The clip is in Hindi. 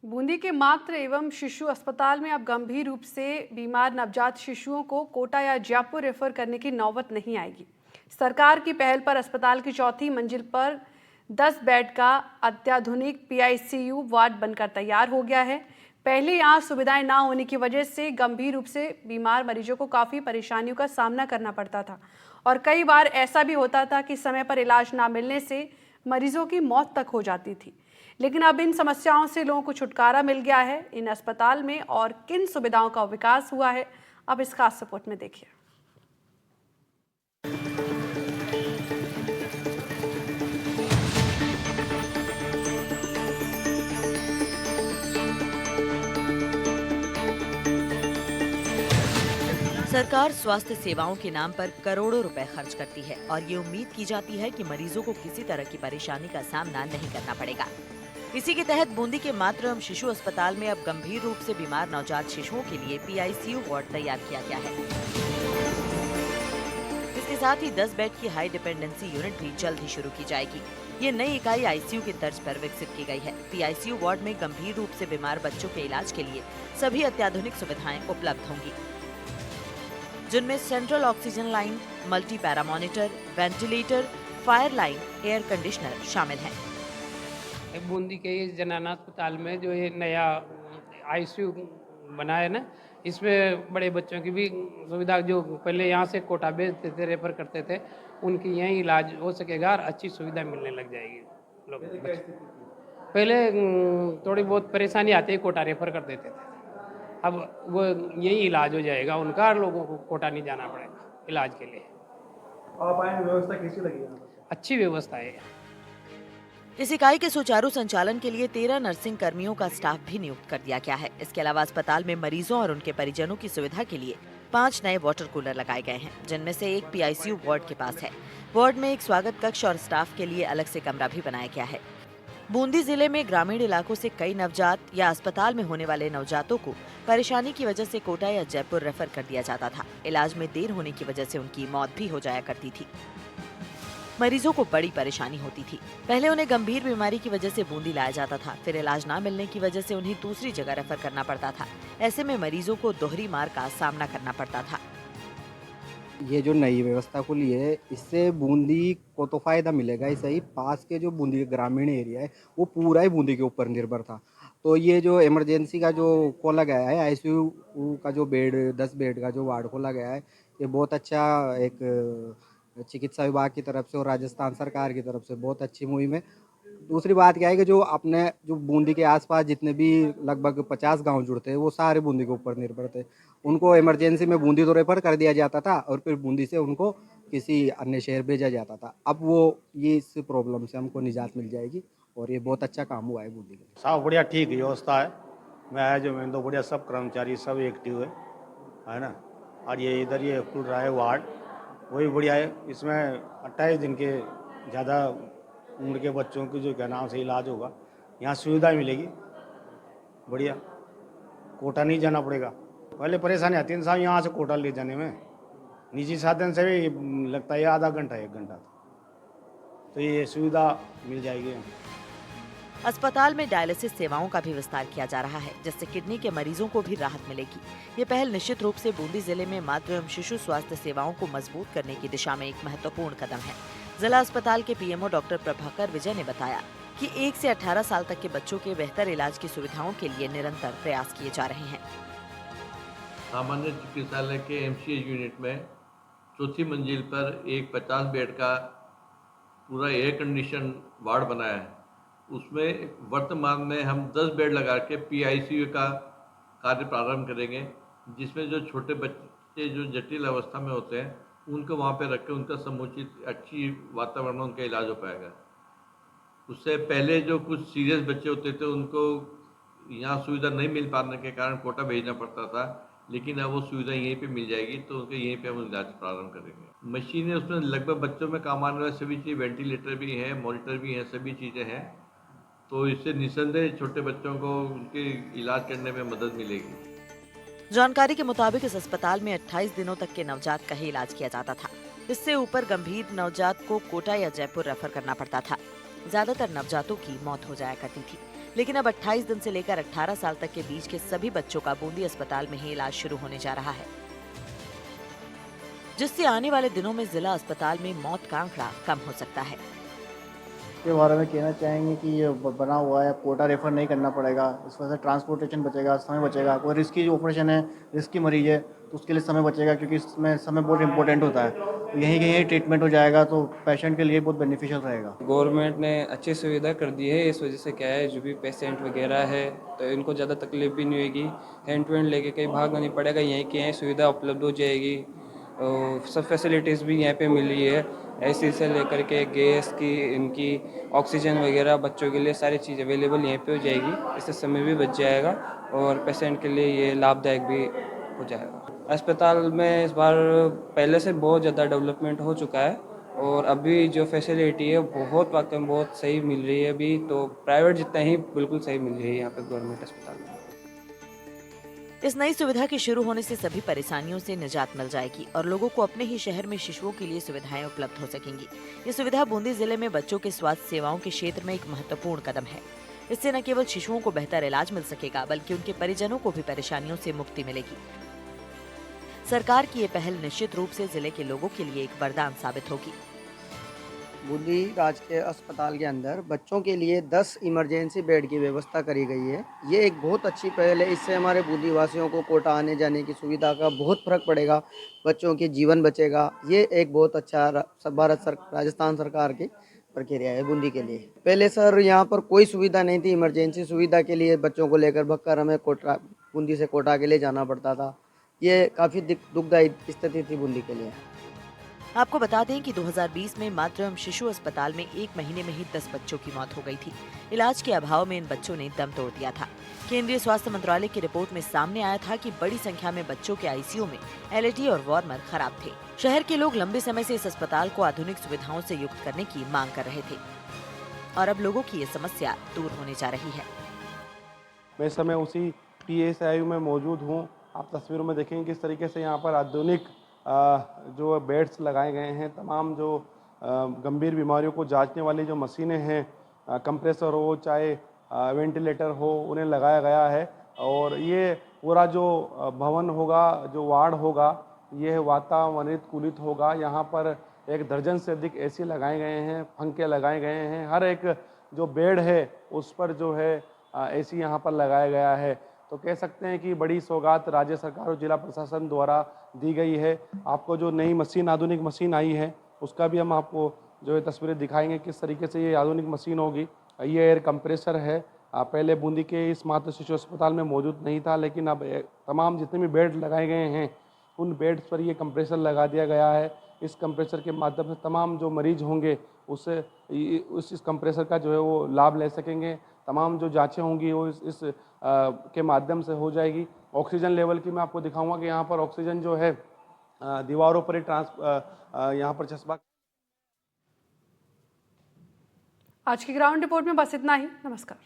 बूंदी के मातृ एवं शिशु अस्पताल में अब गंभीर रूप से बीमार नवजात शिशुओं को कोटा या जयपुर रेफर करने की नौबत नहीं आएगी। सरकार की पहल पर अस्पताल की चौथी मंजिल पर 10 बेड का अत्याधुनिक पीआईसीयू वार्ड बनकर तैयार हो गया है। पहले यहाँ सुविधाएं ना होने की वजह से गंभीर रूप से बीमार मरीजों को काफ़ी परेशानियों का सामना करना पड़ता था और कई बार ऐसा भी होता था कि समय पर इलाज ना मिलने से मरीजों की मौत तक हो जाती थी। लेकिन अब इन समस्याओं से लोगों को छुटकारा मिल गया है। इन अस्पताल में और किन सुविधाओं का विकास हुआ है, अब इस खास रिपोर्ट में देखिए। सरकार स्वास्थ्य सेवाओं के नाम पर करोड़ों रुपए खर्च करती है और ये उम्मीद की जाती है कि मरीजों को किसी तरह की परेशानी का सामना नहीं करना पड़ेगा। इसी के तहत बूंदी के मातृ एवं शिशु अस्पताल में अब गंभीर रूप से बीमार नवजात शिशुओं के लिए पीआईसीयू वार्ड तैयार किया गया है। इसके साथ ही 10 बेड की हाई डिपेंडेंसी यूनिट भी जल्द ही शुरू की जाएगी। ये नई इकाई आईसीयू की तर्ज पर विकसित की गई है। पीआईसीयू वार्ड में गंभीर रूप से बीमार बच्चों के इलाज के लिए सभी अत्याधुनिक सुविधाएं उपलब्ध होंगी, जिनमें central oxygen line, multi para monitor, ventilator, fire line, air conditioner शामिल हैं। बूंदी के इस जनाना अस्पताल में जो ये नया आईसीयू बना है ना, इसमें बड़े बच्चों की भी सुविधा, जो पहले यहाँ से कोटा भेजते थे, रेफर करते थे, उनकी यहीं इलाज हो सकेगा और अच्छी सुविधा मिलने लग जाएगी। लोग पहले थोड़ी बहुत परेशानी आती है, कोटा रेफर कर देते थे। अब वो यही इलाज हो जाएगा उनका और लोगों को कोटा नहीं जाना पड़ेगा इलाज के लिए। आप आए, व्यवस्था कैसी लगी यहाँ पर? अच्छी व्यवस्था है। इस इकाई के सुचारू संचालन के लिए 13 नर्सिंग कर्मियों का स्टाफ भी नियुक्त कर दिया गया है। इसके अलावा अस्पताल में मरीजों और उनके परिजनों की सुविधा के लिए 5 नए वाटर कूलर लगाए गए हैं, जिनमें से एक पीआईसीयू वार्ड के पास है। वार्ड में एक स्वागत कक्ष और स्टाफ के लिए अलग से कमरा भी बनाया गया है। बूंदी जिले में ग्रामीण इलाकों से कई नवजात या अस्पताल में होने वाले नवजातों को परेशानी की वजह से कोटा या जयपुर रेफर कर दिया जाता था। इलाज में देर होने की वजह से उनकी मौत भी हो जाया करती थी। मरीजों को बड़ी परेशानी होती थी। पहले उन्हें गंभीर बीमारी की वजह से बूंदी लाया जाता था, फिर इलाज ना मिलने की वजह से उन्हें दूसरी जगह रेफर करना पड़ता था। ऐसे में मरीजों को दोहरी मार का सामना करना पड़ता था। ये जो नई व्यवस्था खुली है, इससे बूंदी को तो फायदा मिलेगा ही सही, पास के जो बूंदी का ग्रामीण एरिया है वो पूरा ही बूंदी के ऊपर निर्भर था। तो ये जो इमरजेंसी का जो खोला गया है, आईसीयू का जो बेड 10 बेड का जो वार्ड खोला गया है, ये बहुत अच्छा एक चिकित्सा विभाग की तरफ से और राजस्थान सरकार की तरफ से बहुत अच्छी मुहिम है। दूसरी बात क्या है कि जो बूंदी के आसपास जितने भी लगभग 50 गांव जुड़ते हैं, वो सारे बूंदी के ऊपर निर्भर थे। उनको इमरजेंसी में बूंदी तो रेफर कर दिया जाता था और फिर बूंदी से उनको किसी अन्य शहर भेजा जाता था। अब ये इस प्रॉब्लम से हमको निजात मिल जाएगी और ये बहुत अच्छा काम हुआ है बूंदी के लिए। साफ बढ़िया ठीक व्यवस्था है। मैंने तो बढ़िया, सब कर्मचारी सब एक्टिव है ना। और ये इधर ये खुल रहा है वार्ड, वही बढ़िया है। इसमें 28 दिन के ज़्यादा उम्र के बच्चों की जो क्या नाम से इलाज होगा, यहाँ सुविधा मिलेगी बढ़िया। कोटा नहीं जाना पड़ेगा। पहले परेशानी आती है साहब यहाँ से कोटा ले जाने में, निजी साधन से भी लगता है आधा घंटा 1 घंटा, तो ये सुविधा मिल जाएगी। अस्पताल में डायलिसिस सेवाओं का भी विस्तार किया जा रहा है, जिससे किडनी के मरीजों को भी राहत मिलेगी। ये पहल निश्चित रूप से बूंदी जिले में मातृ एवं शिशु स्वास्थ्य सेवाओं को मजबूत करने की दिशा में एक महत्वपूर्ण कदम है। जिला अस्पताल के पीएमओ डॉक्टर प्रभाकर विजय ने बताया कि 1 से 18 साल तक के बच्चों के बेहतर इलाज की सुविधाओं के लिए निरंतर प्रयास किए जा रहे हैं। सामान्य चिकित्सालय के एमसीएच यूनिट में चौथी मंजिल पर एक 50 बेड का पूरा एयर कंडीशन वार्ड बनाया है। उसमें वर्तमान में हम 10 बेड लगा के पीआईसीयू का कार्य प्रारंभ करेंगे, जिसमें जो छोटे बच्चे जो जटिल अवस्था में होते हैं उनको वहाँ पे रख के उनका समुचित अच्छी वातावरण में उनका इलाज हो पाएगा। उससे पहले जो कुछ सीरियस बच्चे होते थे उनको यहाँ सुविधा नहीं मिल पाने के कारण कोटा भेजना पड़ता था, लेकिन अब वो सुविधा यहीं पे मिल जाएगी, तो उनके यहीं पे हम इलाज प्रारंभ करेंगे। मशीनें उसमें लगभग बच्चों में काम आने वाले सभी चीज़, वेंटिलेटर भी हैं, मॉनिटर भी हैं, सभी चीज़ें हैं। तो इससे निस्संदेह छोटे बच्चों को उनके इलाज करने में मदद मिलेगी। जानकारी के मुताबिक इस अस्पताल में 28 दिनों तक के नवजात का ही इलाज किया जाता था। इससे ऊपर गंभीर नवजात को कोटा या जयपुर रेफर करना पड़ता था। ज्यादातर नवजातों की मौत हो जाया करती थी। लेकिन अब 28 दिन से लेकर 18 साल तक के बीच के सभी बच्चों का बूंदी अस्पताल में ही इलाज शुरू होने जा रहा है, जिससे आने वाले दिनों में जिला अस्पताल में मौत का आंकड़ा कम हो सकता है। के बारे में कहना चाहेंगे कि ये बना हुआ है, कोटा रेफर नहीं करना पड़ेगा, इस वजह से ट्रांसपोर्टेशन बचेगा, समय बचेगा। कोई रिस्की ऑपरेशन है, रिस्की मरीज है तो उसके लिए समय बचेगा, क्योंकि इसमें समय बहुत इंपॉर्टेंट होता है। तो यहीं कहीं ट्रीटमेंट हो जाएगा तो पेशेंट के लिए बहुत बेनिफिशियल रहेगा। गवर्नमेंट ने अच्छी सुविधा कर दी है, इस वजह से क्या है, जो भी पेशेंट वगैरह है तो इनको ज़्यादा तकलीफ भी नहीं होगी, हैंड टू हैंड लेके कहीं भागना नहीं पड़ेगा, यहीं की यहीं सुविधा उपलब्ध हो जाएगी। और सब फैसिलिटीज़ भी यहाँ पे मिली है, एसी से लेकर के गैस की, इनकी ऑक्सीजन वगैरह, बच्चों के लिए सारी चीज़ अवेलेबल यहीं पे हो जाएगी। इससे समय भी बच जाएगा और पेशेंट के लिए ये लाभदायक भी हो जाएगा। अस्पताल में इस बार पहले से बहुत ज़्यादा डेवलपमेंट हो चुका है और अभी जो फैसिलिटी है बहुत वाकई में बहुत सही मिल रही है। अभी तो प्राइवेट जितना ही बिल्कुल सही मिल रही है यहाँ पे गवर्नमेंट अस्पताल में। इस नई सुविधा के शुरू होने से सभी परेशानियों से निजात मिल जाएगी और लोगों को अपने ही शहर में शिशुओं के लिए सुविधाएं उपलब्ध हो सकेंगी। ये सुविधा बूंदी जिले में बच्चों के स्वास्थ्य सेवाओं के क्षेत्र में एक महत्वपूर्ण कदम है। इससे न केवल शिशुओं को बेहतर इलाज मिल सकेगा, बल्कि उनके परिजनों को भी परेशानियों से मुक्ति मिलेगी। सरकार की ये पहल निश्चित रूप से जिले के लोगों के लिए एक वरदान साबित होगी। बूंदी राजकीय अस्पताल के अंदर बच्चों के लिए 10 इमरजेंसी बेड की व्यवस्था करी गई है। ये एक बहुत अच्छी पहल है। इससे हमारे बूंदी वासियों को कोटा आने जाने की सुविधा का बहुत फर्क पड़ेगा, बच्चों के जीवन बचेगा। ये एक बहुत अच्छा राजस्थान सरकार की प्रक्रिया है बूंदी के लिए। पहले सर यहाँ पर कोई सुविधा नहीं थी, इमरजेंसी सुविधा के लिए बच्चों को लेकर भक्कर हमें कोटा, बूंदी से कोटा के लिए जाना पड़ता था। ये काफ़ी दुखदायी स्थिति थी बूंदी के लिए। आपको बता दें कि 2020 में मातृ एवं शिशु अस्पताल में 1 महीने में ही 10 बच्चों की मौत हो गई थी। इलाज के अभाव में इन बच्चों ने दम तोड़ दिया था। केंद्रीय स्वास्थ्य मंत्रालय की रिपोर्ट में सामने आया था कि बड़ी संख्या में बच्चों के आईसीयू में एलएटी और वार्मर खराब थे। शहर के लोग लंबे समय से इस अस्पताल को आधुनिक सुविधाओं से युक्त करने की मांग कर रहे थे और अब लोगों की ये समस्या दूर होने जा रही है। मैं इस समय उसी PSIU में मौजूद हूँ। आप तस्वीरों में देखेंगे किस तरीके से यहाँ पर आधुनिक जो बेड्स लगाए गए हैं। तमाम जो गंभीर बीमारियों को जांचने वाली जो मशीनें हैं, कंप्रेसर हो चाहे वेंटिलेटर हो, उन्हें लगाया गया है। और ये पूरा जो भवन होगा, जो वार्ड होगा, ये वातावरणित कुलित होगा। यहाँ पर 1 दर्जन से अधिक AC लगाए गए हैं, पंखे लगाए गए हैं। हर एक जो बेड है उस पर जो है AC यहाँ पर लगाया गया है। तो कह सकते हैं कि बड़ी सौगात राज्य सरकार और जिला प्रशासन द्वारा दी गई है। आपको जो नई मशीन, आधुनिक मशीन आई है, उसका भी हम आपको जो है तस्वीरें दिखाएंगे किस तरीके से ये आधुनिक मशीन होगी। ये एयर कंप्रेसर है, पहले बूंदी के इस मातृ शिशु अस्पताल में मौजूद नहीं था, लेकिन अब तमाम जितने भी बेड लगाए गए हैं उन बेड्स पर ये कंप्रेसर लगा दिया गया है। इस कंप्रेसर के माध्यम से तमाम जो मरीज होंगे उससे इस कंप्रेसर का जो है वो लाभ ले सकेंगे। तमाम जो जांचें होंगी वो इस के माध्यम से हो जाएगी। ऑक्सीजन लेवल की मैं आपको दिखाऊंगा कि यहाँ पर ऑक्सीजन जो है दीवारों पर ही यहाँ पर चस्पा। आज की ग्राउंड रिपोर्ट में बस इतना ही। नमस्कार।